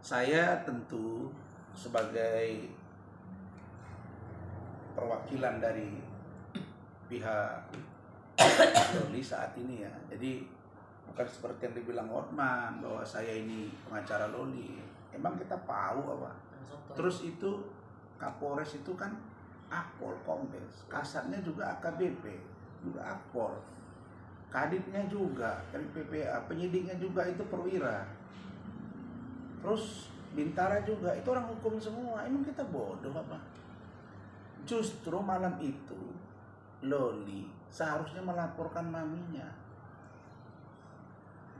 Saya tentu sebagai perwakilan dari pihak Loli saat ini ya. Jadi bukan seperti yang dibilang Hotman bahwa saya ini pengacara Loli. Emang kita tahu apa? Terus itu Kapolres itu kan Akpol Kombes, kasatnya juga AKBP, juga Akpol, kaditnya juga dari PPA, penyidiknya juga itu perwira, terus Bintara juga itu orang hukum semua. Emang kita bodoh apa? Justru malam itu Loli seharusnya melaporkan maminya.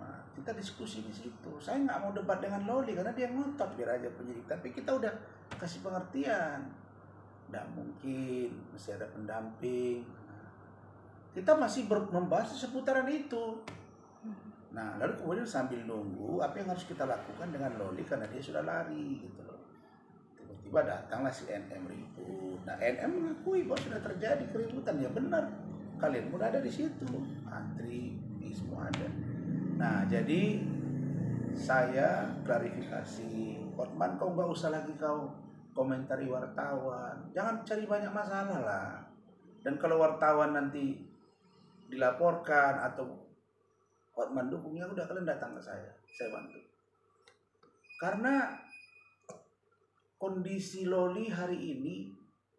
Nah, kita diskusi di situ. Saya nggak mau debat dengan Loli karena dia ngotot biar aja penyidik. Tapi kita udah kasih pengertian. Nggak mungkin, mesti ada pendamping. Kita masih membahas seputaran itu. Nah, lalu kemudian sambil nunggu apa yang harus kita lakukan dengan Loli karena dia sudah lari gitu loh. Tiba-tiba datanglah si NM ribut. Nah, NM mengakui bahwa sudah terjadi keributan. Ya benar, kalian pun ada di situ, antri, ini semua ada. Nah, jadi saya klarifikasi, Hotman kau nggak usah lagi kau komentari wartawan, jangan cari banyak masalah lah. Dan kalau wartawan nanti dilaporkan atau Hotman dukungnya, udah kalian datang ke saya bantu. Karena kondisi Loli hari ini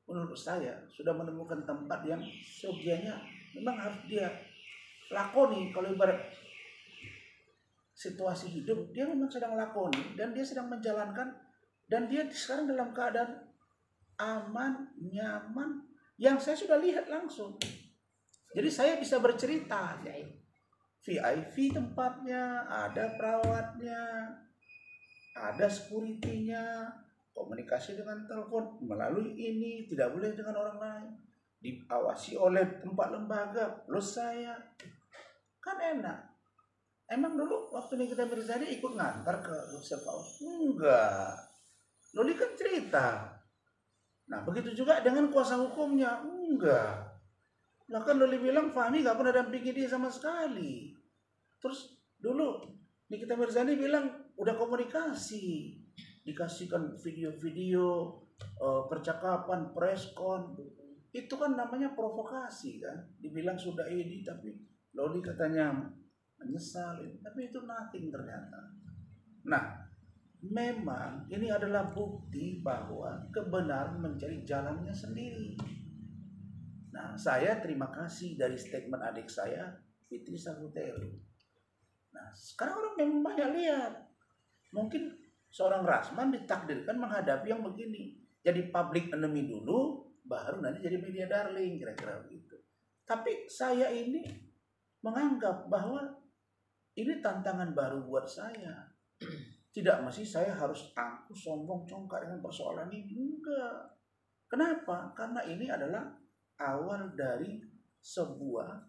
menurut saya sudah menemukan tempat yang seyogianya memang harus dia lakoni. Kalau ibarat situasi hidup, dia memang sedang lakoni dan dia sedang menjalankan, dan dia sekarang dalam keadaan aman, nyaman, yang saya sudah lihat langsung. Jadi saya bisa bercerita, VIP tempatnya, ada perawatnya, ada security-nya, komunikasi dengan telepon melalui ini, tidak boleh dengan orang lain, diawasi oleh tempat lembaga plus saya. Kan enak. Emang dulu waktu Nikita Mirzani ikut ngantar ke Safe House? Enggak. Loli kan cerita. Nah, begitu juga dengan kuasa hukumnya. Enggak. Nah, kan Loli bilang Fahmi gak pernah dampingi dia sama sekali. Terus dulu Nikita Mirzani bilang udah komunikasi, dikasihkan video-video percakapan, preskon. Itu kan namanya provokasi kan. Dibilang sudah ini, tapi Loli katanya menyesal, tapi itu nothing ternyata. Nah, memang ini adalah bukti bahwa kebenaran mencari jalannya sendiri. Nah, saya terima kasih dari statement adik saya, Fitri Sahutero. Nah, sekarang orang memang banyak lihat. Mungkin seorang Rasman ditakdirkan menghadapi yang begini. Jadi public enemy dulu, baru nanti jadi media darling, kira-kira begitu. Tapi saya ini menganggap bahwa ini tantangan baru buat saya. Tidak mesti saya harus angkuh, sombong, congkak dengan persoalan ini. Enggak. Kenapa? Karena ini adalah awal dari sebuah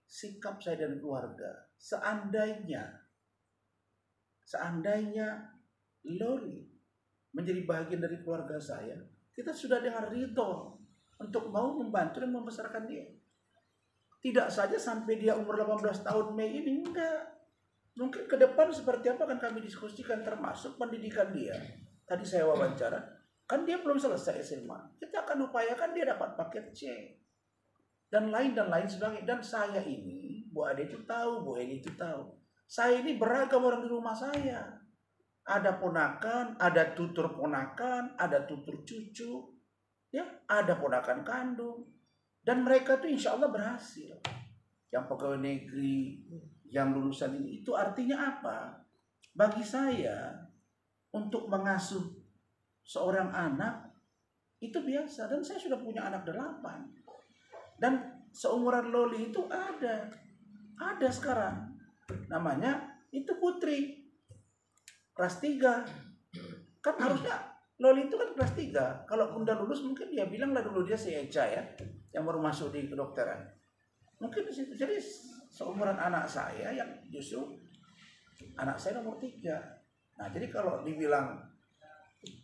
sikap saya dan keluarga. Seandainya Loli menjadi bagian dari keluarga saya, kita sudah dengan ridho untuk mau membantu dan membesarkan dia. Tidak saja sampai dia umur 18 tahun Mei ini, enggak. Mungkin ke depan seperti apa akan kami diskusikan, termasuk pendidikan dia. Tadi saya wawancara, kan dia belum selesai SMA. Kita akan upayakan dia dapat paket C. Dan lain sebagainya. Dan saya ini, Bu Ade itu tahu, Bu Eni itu tahu. Saya ini beragam orang di rumah saya. Ada ponakan, ada tutur ponakan, ada tutur cucu, ya, ada ponakan kandung. Dan mereka tuh insya Allah berhasil. Yang pegawai negeri, yang lulusan ini, itu artinya apa? Bagi saya, untuk mengasuh seorang anak itu biasa. Dan saya sudah punya anak 8. Dan seumuran Loli itu ada sekarang. Namanya itu Putri, kelas 3. Kan harusnya Loli itu kan kelas 3. Kalau udah lulus mungkin dia bilang lah dulu dia si Eca ya, yang baru masuk di kedokteran. Mungkin di situ. Jadi seumuran anak saya yang justru anak saya nomor 3. Nah, jadi kalau dibilang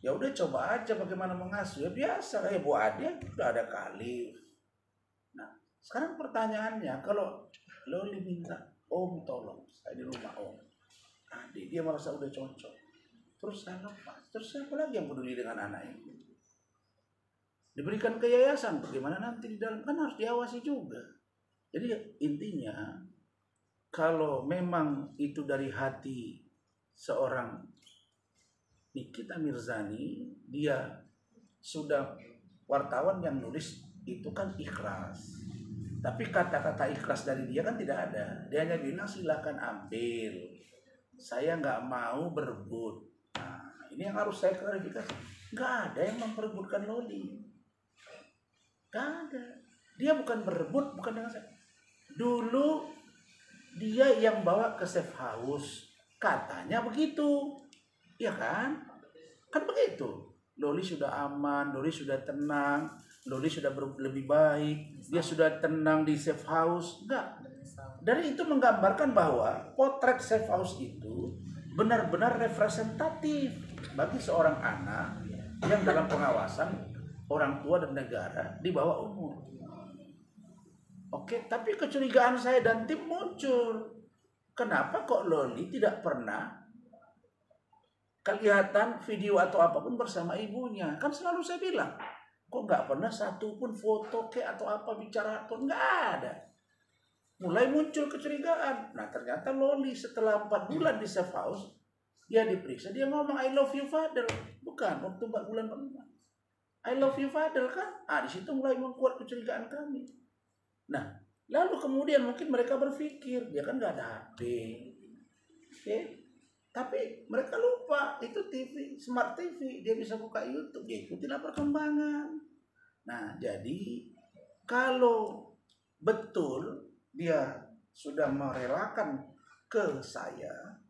ya udah coba aja bagaimana mengasuh, ya biasa kayak Bu Ade udah ada kali. Nah, sekarang pertanyaannya, kalau Loli minta Om tolong saya di rumah Om, adik dia merasa udah cocok. terus saya lepas. Terus siapa lagi yang peduli dengan anak ini? Diberikan ke yayasan, bagaimana nanti di dalam, kan harus diawasi juga. Jadi intinya, kalau memang itu dari hati seorang Nikita Mirzani, dia sudah wartawan yang nulis itu kan ikhlas. Tapi kata-kata ikhlas dari dia kan tidak ada. Dia hanya bilang silakan ambil. Saya nggak mau berebut. Nah, ini yang harus saya klarifikasi. Nggak ada yang memperebutkan Loli. Nggak ada. Dia bukan berebut, bukan dengan saya. Dulu dia yang bawa ke safe house. Katanya begitu. Ya kan? Kan begitu. Loli sudah aman, Loli sudah tenang, Loli sudah lebih baik, dia sudah tenang di safe house. Enggak. Dari itu menggambarkan bahwa potret safe house itu benar-benar representatif bagi seorang anak yang dalam pengawasan orang tua dan negara di bawah umur. Oke, tapi kecurigaan saya dan tim muncul. Kenapa kok Loli tidak pernah kelihatan video atau apapun bersama ibunya? Kan selalu saya bilang, kok nggak pernah satu pun foto atau apa bicara atau nggak ada. Mulai muncul kecurigaan. Nah ternyata Loli setelah 4 bulan di safe house, dia diperiksa, dia ngomong I love you Fadel. Bukan, waktu 4 bulan I love you Fadel kan. Di situ mulai membuat kecurigaan kami. Nah lalu kemudian mungkin mereka berpikir, dia kan nggak ada HP. Oke. Tapi mereka lupa itu TV, smart TV, dia bisa buka YouTube, dia ikutilah perkembangan. Nah, jadi kalau betul dia sudah merelakan ke saya,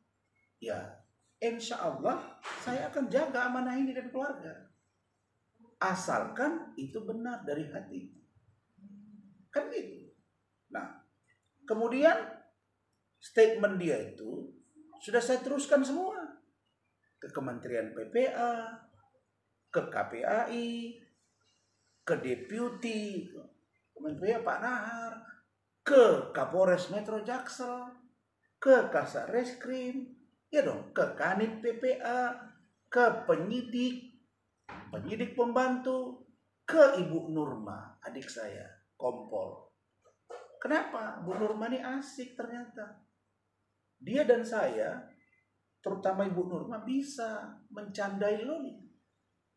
ya insya Allah saya akan jaga amanah ini dan keluarga. Asalkan itu benar dari hati. Kan gitu. Nah, kemudian statement dia itu sudah saya teruskan semua ke Kementerian PPA, ke KPAI, ke Deputi Kementerian Pak Nahar, ke Kapolres Metro Jaksel, ke Kasat Reskrim, ya dong, ke Kanit PPA, ke penyidik pembantu, ke Ibu Nurma, adik saya, Kompol. Kenapa? Bu Nurma ini asik ternyata. Dia dan saya, terutama Ibu Nurma, bisa mencandai Loli.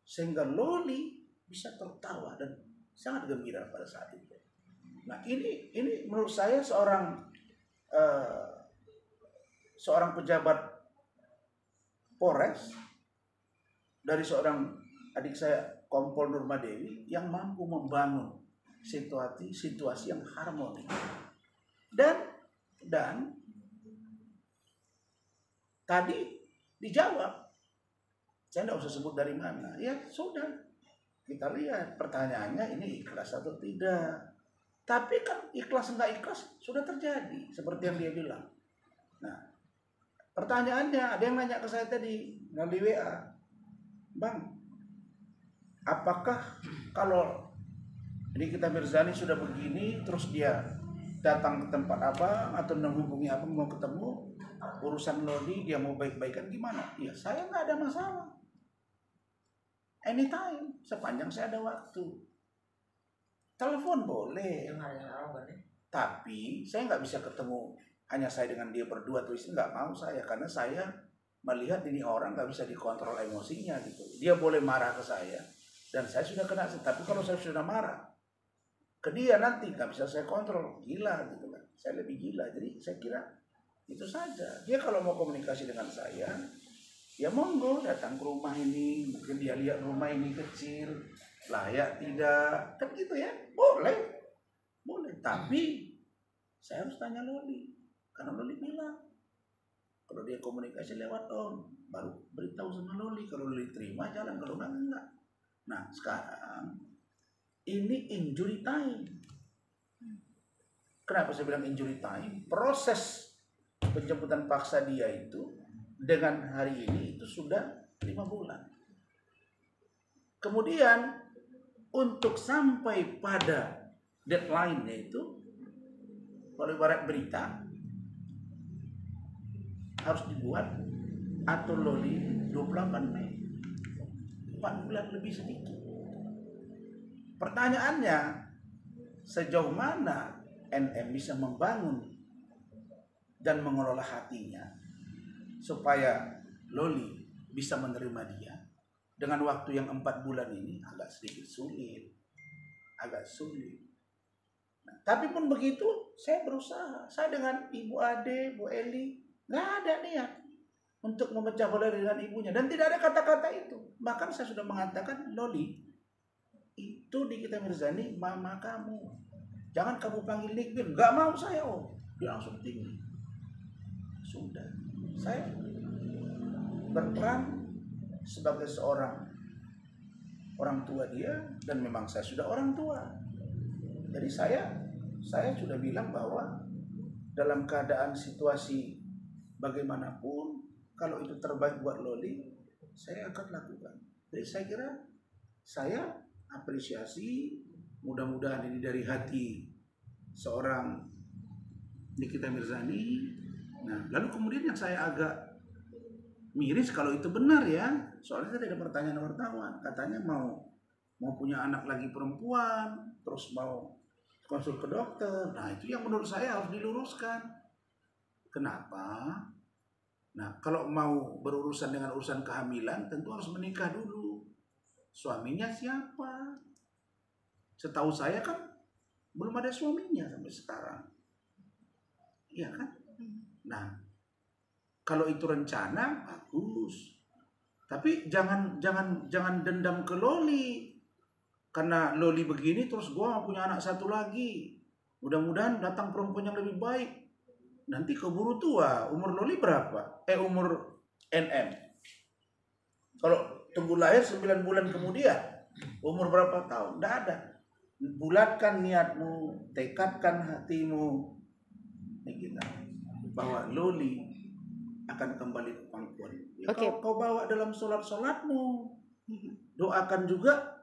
Sehingga Loli bisa tertawa dan sangat gembira pada saat itu. Nah ini menurut saya seorang pejabat Polres, dari seorang adik saya Kompol Nurma Dewi, yang mampu membangun situasi yang harmoni. Dan tadi dijawab, saya tidak usah sebut dari mana. Ya sudah, kita lihat pertanyaannya ini ikhlas atau tidak. Tapi kan ikhlas enggak ikhlas sudah terjadi seperti yang dia bilang. Nah, pertanyaannya ada yang nanya ke saya tadi melalui WA, Bang, apakah kalau Nikita Mirzani sudah begini terus dia datang ke tempat apa atau menghubungi apa mau ketemu, urusan Loli dia mau baik-baikan gimana? Ya saya nggak ada masalah. Anytime, sepanjang saya ada waktu. Telepon boleh. Tapi saya nggak bisa ketemu hanya saya dengan dia berdua terus, nggak mau saya, karena saya melihat ini orang nggak bisa dikontrol emosinya gitu. Dia boleh marah ke saya dan saya sudah kena, tapi kalau saya sudah marah ke dia nanti nggak bisa saya kontrol, gila gitu kan. Saya lebih gila, jadi saya kira itu saja. Dia kalau mau komunikasi dengan saya, ya monggo datang ke rumah ini, mungkin dia lihat rumah ini kecil, layak tidak, kan gitu ya, boleh. Tapi saya harus tanya Loli, karena Loli bilang kalau dia komunikasi lewat Om, baru beritahu sama Loli. Kalau Loli terima jalan, kalau enggak. Nah sekarang ini injury time. Kenapa saya bilang injury time? Proses penjemputan paksa dia itu dengan hari ini itu sudah 5 bulan. Kemudian untuk sampai pada deadline-nya itu, kalau ibarat berita harus dibuat atau Loli 2 28 Mei. 4 bulan lebih sedikit. Pertanyaannya, sejauh mana NM bisa membangun dan mengelola hatinya supaya Loli bisa menerima dia dengan waktu yang 4 bulan ini agak sedikit sulit. Nah, tapi pun begitu, saya berusaha. Saya dengan Ibu Ade, Bu Eli, nggak ada niat untuk memecah belah dengan ibunya. Dan tidak ada kata-kata itu. Bahkan saya sudah mengatakan, Loli, itu Nikita Mirzani mama kamu. Jangan kamu panggil Nikbir. Nggak mau saya, Dia langsung tinggi. Sudah. Saya berperan sebagai seorang orang tua dia, dan memang saya sudah orang tua. Jadi saya sudah bilang bahwa dalam keadaan situasi bagaimanapun, kalau itu terbaik buat Loli, saya akan lakukan. Jadi saya kira saya apresiasi, mudah-mudahan ini dari hati seorang Nikita Mirzani. Nah, lalu kemudian yang saya agak miris kalau itu benar ya, soalnya tadi ada pertanyaan wartawan, katanya mau punya anak lagi perempuan, terus mau konsul ke dokter. Nah, itu yang menurut saya harus diluruskan. Kenapa? Nah, kalau mau berurusan dengan urusan kehamilan, tentu harus menikah dulu. Suaminya siapa? Setahu saya kan belum ada suaminya sampai sekarang. Iya kan? Nah, kalau itu rencana bagus. Tapi jangan dendam ke Loli. Karena Loli begini terus gua punya anak satu lagi. Mudah-mudahan datang perempuan yang lebih baik. Nanti keburu tua. Umur Loli berapa? Umur NM. Kalau tunggu lahir 9 bulan kemudian, umur berapa tahun? Tidak ada. Bulatkan niatmu, tekadkan hatimu, Nikita, bahwa Loli akan kembali ke pangkuan. Ya, okay. Kau bawa dalam solatmu. Doakan juga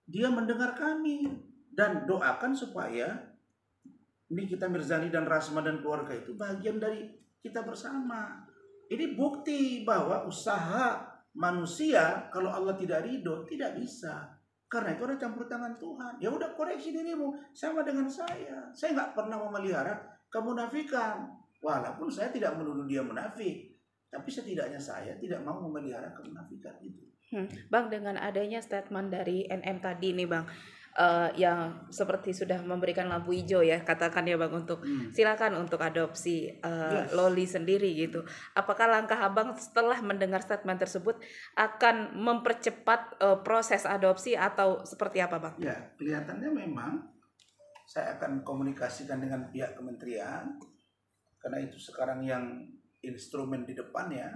dia mendengar kami, dan doakan supaya Nikita Mirzani dan Rasma dan keluarga itu bagian dari kita bersama. Ini bukti bahwa usaha manusia kalau Allah tidak ridho tidak bisa. Karena itu ada campur tangan Tuhan. Ya udah, koreksi dirimu sama dengan saya. Saya nggak pernah memelihara kemunafikan. Walaupun saya tidak menuduh dia munafik, tapi setidaknya saya tidak mau memelihara kemunafikan itu. Bang, dengan adanya statement dari NM tadi nih Bang, yang seperti sudah memberikan lampu hijau ya, katakan ya Bang, untuk silakan untuk adopsi yes. Loli sendiri gitu. Apakah langkah Abang setelah mendengar statement tersebut akan mempercepat proses adopsi atau seperti apa Bang? Ya, kelihatannya memang saya akan komunikasikan dengan pihak kementerian, karena itu sekarang yang instrumen di depannya.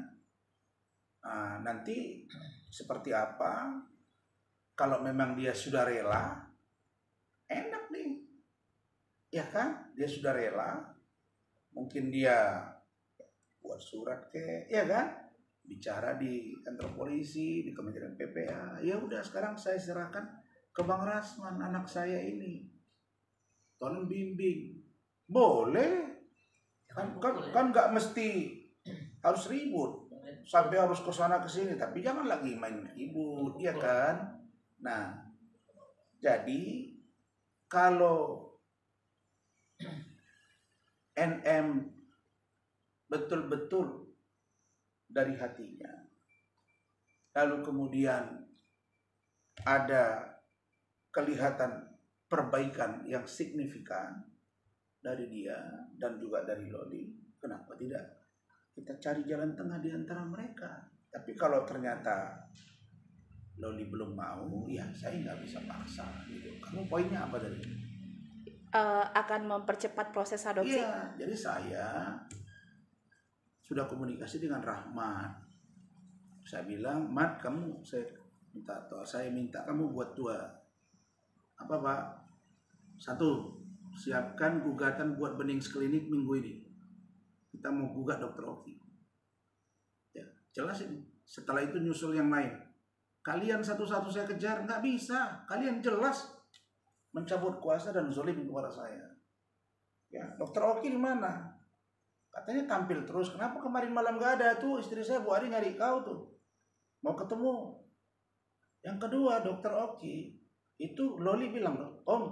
Nanti seperti apa, kalau memang dia sudah rela, enak nih, ya kan? Dia sudah rela, mungkin dia buat surat ya kan? Bicara di kantor polisi, di Kementerian PPA. Ya udah, sekarang saya serahkan ke Bang Rasman, anak saya ini. Tolong bimbing. Boleh. Kan nggak mesti harus ribut sampai harus ke sana ke sini, tapi jangan lagi main ribut, ya kan? Nah, jadi kalau NM betul-betul dari hatinya, lalu kemudian ada kelihatan perbaikan yang signifikan dari dia dan juga dari Loli, kenapa tidak kita cari jalan tengah di antara mereka? Tapi kalau ternyata Loli belum mau, ya saya nggak bisa paksa gitu. Kamu poinnya apa dari ini? Akan mempercepat proses adopsi? Iya, jadi saya sudah komunikasi dengan Rahmat. Saya bilang, Mat, saya minta kamu buat 2. Apa Pak? 1, siapkan gugatan buat bening klinik minggu ini. Kita mau gugat Dr. Oki. Ya, jelasin. Setelah itu nyusul yang lain. Kalian satu-satu saya kejar, nggak bisa. Kalian jelas mencabut kuasa dan zolim kepada saya. Ya, Dr. Oki di mana? Katanya tampil terus. Kenapa kemarin malam nggak ada tuh? Istri saya Bu Adi nyari kau tuh. mau ketemu. Yang kedua, Dokter Oki itu Loli bilang, Om,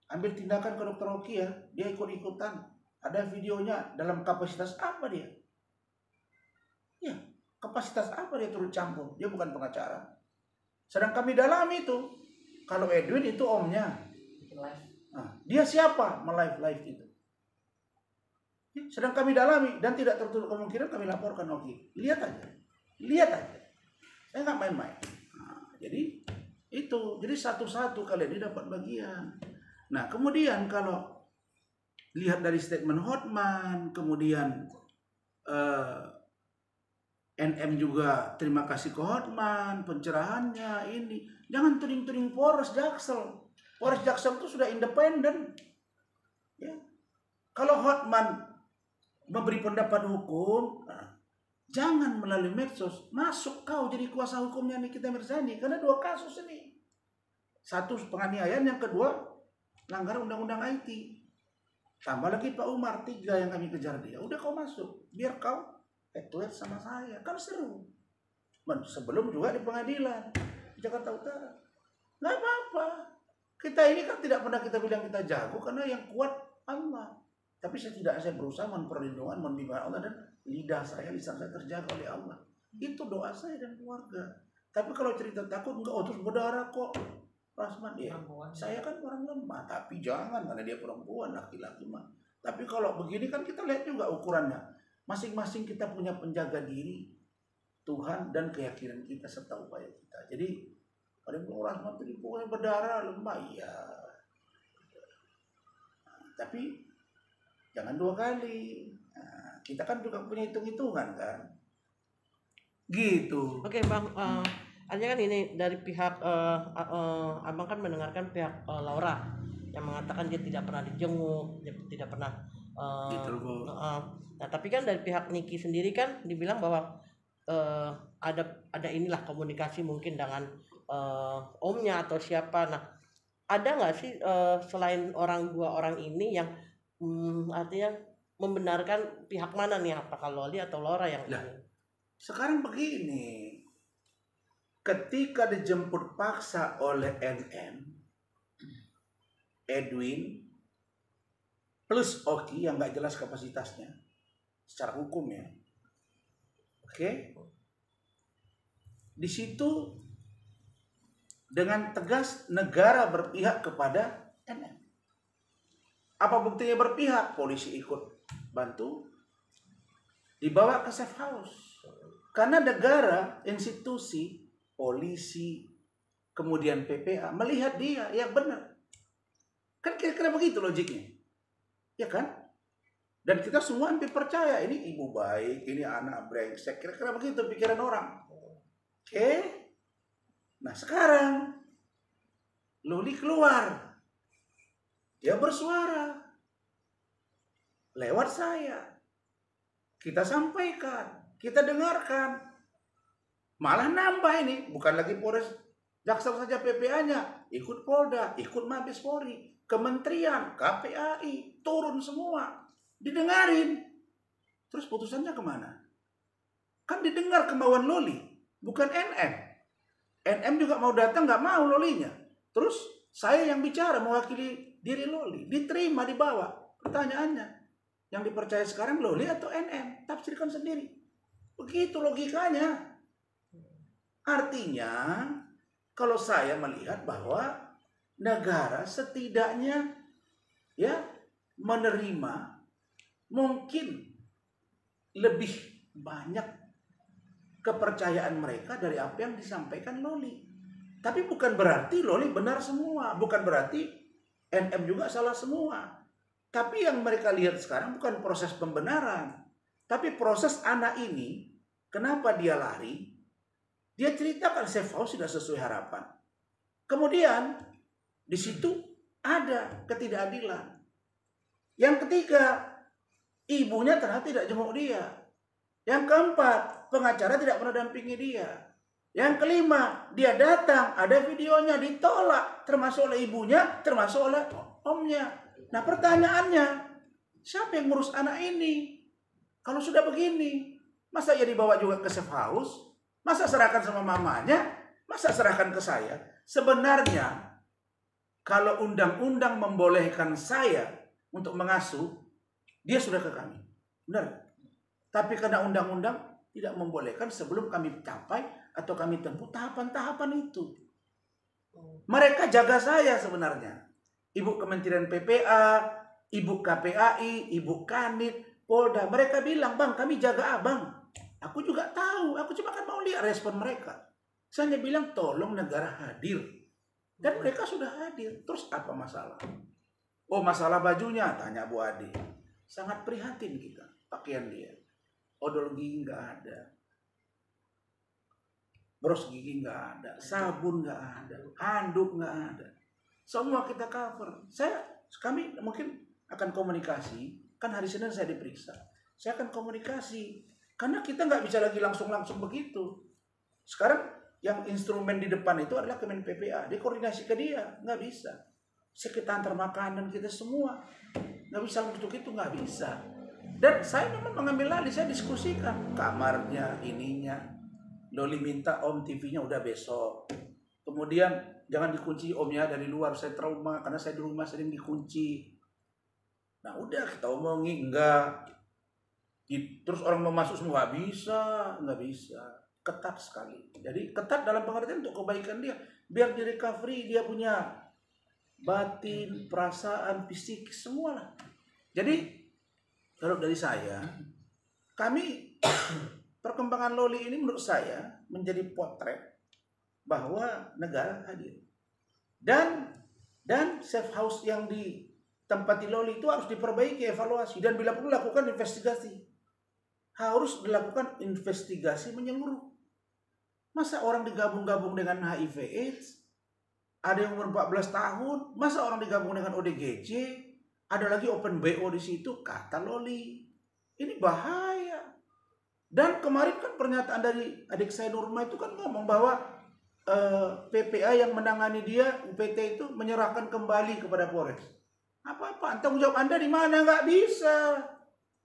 ambil tindakan ke Dokter Oki ya. Dia ikut-ikutan. Ada videonya, dalam kapasitas apa dia? Ya, kapasitas apa dia turut campur? Dia bukan pengacara. Sedang kami dalami itu. Kalau Edwin itu omnya. Nah, dia siapa melive itu? Ya, sedang kami dalami dan tidak tertutup kemungkinan kami laporkan Oki. Lihat aja. Saya nggak main-main. Nah, jadi itu. Jadi satu-satu kalian ini dapat bagian. Nah, kemudian kalau lihat dari statement Hotman, kemudian NM juga terima kasih ke Hotman, pencerahannya ini. Jangan tuding-tuding Polres Jaksel. Polres Jaksel itu sudah independen. Ya. Kalau Hotman memberi pendapat hukum, jangan melalui medsos. Masuk kau jadi kuasa hukumnya Nikita Mirzani. Karena 2 kasus ini. Satu penganiayaan, yang kedua langgar undang-undang IT. Tambah lagi Pak Umar, 3 yang kami kejar dia. Udah kau masuk, biar kau head-to-head sama saya. Kan seru. Sebelum juga di pengadilan di Jakarta Utara. Nggak apa-apa. Kita ini kan tidak pernah kita bilang kita jago, karena yang kuat Allah. Tapi setidaknya saya berusaha perlindungan, membimbing Allah, dan lisan saya terjaga oleh Allah. Itu doa saya dan keluarga. Tapi kalau cerita takut, enggak, terus berdarah kok. Rasman, ya, saya kan orang lemah, tapi jangan, karena dia perempuan, laki-laki mah. Tapi kalau begini kan kita lihat juga ukurannya. Masing-masing kita punya penjaga diri, Tuhan dan keyakinan kita serta upaya kita. Jadi ada yang Rasman itu pokoknya berdarah, lemah, ya. Tapi jangan 2 kali. Nah, kita kan juga punya hitung-hitungan kan. Gitu. Oke, Bang. Artinya kan ini dari pihak Abang kan mendengarkan pihak Laura yang mengatakan dia tidak pernah dijenguk, dia tidak pernah nah, tapi kan dari pihak Niki sendiri kan dibilang bahwa ada inilah komunikasi mungkin dengan omnya atau siapa. Nah, ada nggak sih selain 2 orang ini yang artinya membenarkan pihak mana nih, apakah Loli atau Laura yang ini? Sekarang begini, ketika dijemput paksa oleh NM, Edwin plus Oki yang nggak jelas kapasitasnya secara hukum ya, oke? Di situ dengan tegas negara berpihak kepada NM. Apa buktinya berpihak? Polisi ikut bantu, dibawa ke safe house. Karena negara, institusi, polisi, kemudian PPA melihat dia, ya benar. Kan kira-kira begitu logiknya. Ya kan? Dan kita semua hampir percaya ini ibu baik, ini anak brengsek. Kira-kira begitu pikiran orang. Oke? Nah, sekarang Loli keluar. Dia bersuara lewat saya. Kita sampaikan, kita dengarkan. Malah nambah ini, bukan lagi Polres Jaksel saja PPA-nya, ikut Polda, ikut Mabes Polri, Kementerian, KPAI, turun semua. Didengarin. Terus putusannya kemana? Kan didengar kemauan Loli, bukan NM. NM juga mau datang, nggak mau Lolinya. Terus saya yang bicara mewakili diri Loli, diterima, dibawa. Pertanyaannya, yang dipercaya sekarang Loli atau NM? Tafsirkan sendiri. Begitu logikanya. Artinya, kalau saya melihat bahwa negara setidaknya ya menerima mungkin lebih banyak kepercayaan mereka dari apa yang disampaikan Loli. Tapi bukan berarti Loli benar semua, bukan berarti NM juga salah semua. Tapi yang mereka lihat sekarang bukan proses pembenaran, tapi proses anak ini, kenapa dia lari? Dia ceritakan safe house tidak sesuai harapan. Kemudian di situ ada ketidakadilan. Yang ketiga, ibunya ternyata tidak jenguk dia. Yang keempat, pengacara tidak pernah dampingi dia. Yang kelima, dia datang, ada videonya, ditolak, termasuk oleh ibunya, termasuk oleh omnya. Nah, pertanyaannya, siapa yang ngurus anak ini? Kalau sudah begini, masa ia dibawa juga ke safe house? Masa serahkan sama mamanya? Masa serahkan ke saya? Sebenarnya kalau undang-undang membolehkan saya untuk mengasuh, dia sudah ke kami. Benar. Tapi karena undang-undang tidak membolehkan sebelum kami capai atau kami tempuh tahapan-tahapan itu. Mereka jaga saya sebenarnya. Ibu Kementerian PPA, Ibu KPAI, Ibu Kanit, Polda. Mereka bilang, Bang, kami jaga abang. Aku juga tahu. Aku cuma kan mau lihat respon mereka. Saya hanya bilang, tolong negara hadir. Dan mereka sudah hadir. Terus apa masalah? Oh, masalah bajunya, tanya Bu Ade. Sangat prihatin kita, pakaian dia. Odol gigi nggak ada. Bros gigi nggak ada. Sabun nggak ada. Handuk nggak ada. Semua kita cover. Kami mungkin akan komunikasi. Kan hari Senin saya diperiksa. Saya akan komunikasi. Karena kita nggak bisa lagi langsung begitu. Sekarang yang instrumen di depan itu adalah Kemen PPA. Dia koordinasi ke dia. Nggak bisa. Kita antar makanan kita semua. Nggak bisa untuk itu, nggak bisa. Dan saya memang mengambil alih, saya diskusikan. Kamarnya, ininya. Loli minta Om TV-nya udah besok. Kemudian jangan dikunci Omnya dari luar. Saya trauma karena saya di rumah sering dikunci. Nah udah kita omongin, enggak. Terus orang mau masuk semua, nggak bisa. Ketat sekali. Jadi ketat dalam pengertian untuk kebaikan dia. Biar di recovery dia punya batin, perasaan, fisik, semua lah. Jadi kalau dari saya, kami perkembangan Loli ini menurut saya menjadi potret bahwa negara hadir. Dan safe house yang ditempati Loli itu harus diperbaiki, evaluasi, dan bila perlu lakukan investigasi. Harus dilakukan investigasi menyeluruh. Masa orang digabung-gabung dengan HIV AIDS? Ada yang umur 14 tahun, masa orang digabung dengan ODGJ? Ada lagi open BO di situ, kata Loli. Ini bahaya. Dan kemarin kan pernyataan dari adik saya Nurma itu kan ngomong bahwa PPA yang menangani dia, UPT itu menyerahkan kembali kepada Polres. Apa-apa, tanggung jawab Anda di mana? Nggak bisa.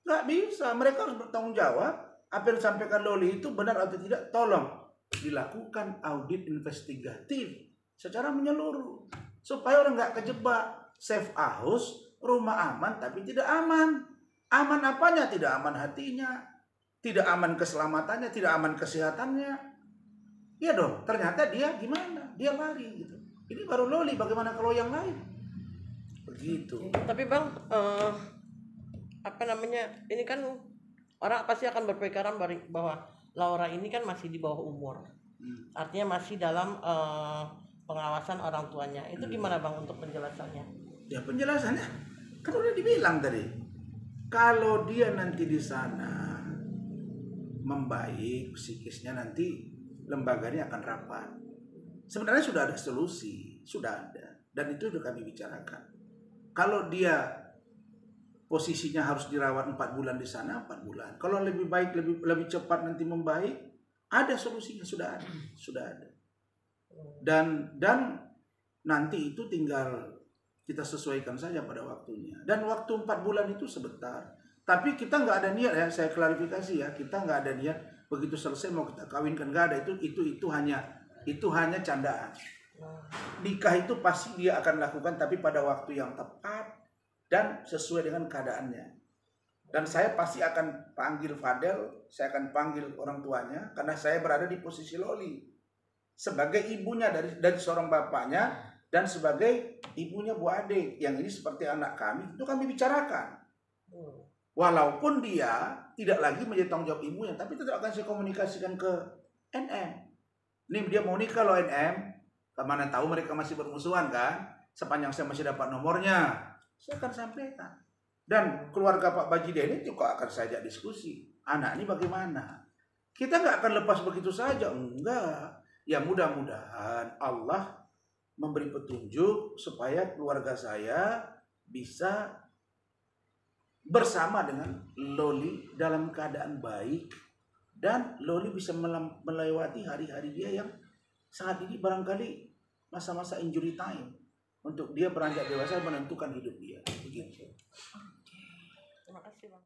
Nggak bisa. Mereka harus bertanggung jawab. Apa yang disampaikan Loli itu benar atau tidak, tolong dilakukan audit investigatif secara menyeluruh supaya orang nggak kejebak. Safe house, rumah aman tapi tidak aman. Aman apanya? Tidak aman hatinya, tidak aman keselamatannya, tidak aman kesehatannya. Iya dong, ternyata dia gimana? Dia lari gitu. Ini baru Loli, bagaimana kalau yang lain? Begitu. Tapi Bang, apa namanya? Ini kan orang pasti akan berpikiran bahwa Laura ini kan masih di bawah umur. Artinya masih dalam pengawasan orang tuanya. Itu gimana Bang untuk penjelasannya? Ya penjelasannya kan udah dibilang tadi. Kalau dia nanti di sana membaik psikisnya, nanti lembaganya akan rapat. Sebenarnya sudah ada solusi, sudah ada. Dan itu sudah kami bicarakan. Kalau dia posisinya harus dirawat 4 bulan di sana, 4 bulan. Kalau lebih baik, lebih cepat nanti membaik, ada solusinya, sudah ada. Dan nanti itu tinggal kita sesuaikan saja pada waktunya. Dan waktu 4 bulan itu sebentar. Tapi kita nggak ada niat ya, saya klarifikasi ya, kita nggak ada niat begitu selesai mau kita kawinkan, nggak ada. Itu hanya candaan. Nikah itu pasti dia akan lakukan, tapi pada waktu yang tepat dan sesuai dengan keadaannya. Dan saya pasti akan panggil Fadel, saya akan panggil orang tuanya, karena saya berada di posisi Loli sebagai ibunya dari seorang bapaknya, dan sebagai ibunya Bu Ade, yang ini seperti anak kami. Itu kami bicarakan. Walaupun dia tidak lagi menjadi tanggung jawab ibunya, tapi tetap akan saya komunikasikan ke NM. Ini dia mau nikah loh NM, kemana tahu mereka masih bermusuhan kan. Sepanjang saya masih dapat nomornya, saya akan sampaikan. Dan keluarga Pak Bajide ini juga akan saya ajak diskusi. Anak ini bagaimana? Kita nggak akan lepas begitu saja. Enggak. Ya mudah-mudahan Allah memberi petunjuk supaya keluarga saya bisa bersama dengan Loli dalam keadaan baik. Dan Loli bisa melewati hari-hari dia yang saat ini barangkali masa-masa injury time. Untuk dia beranjak dewasa menentukan hidup dia. Begitu. Terima kasih Bang.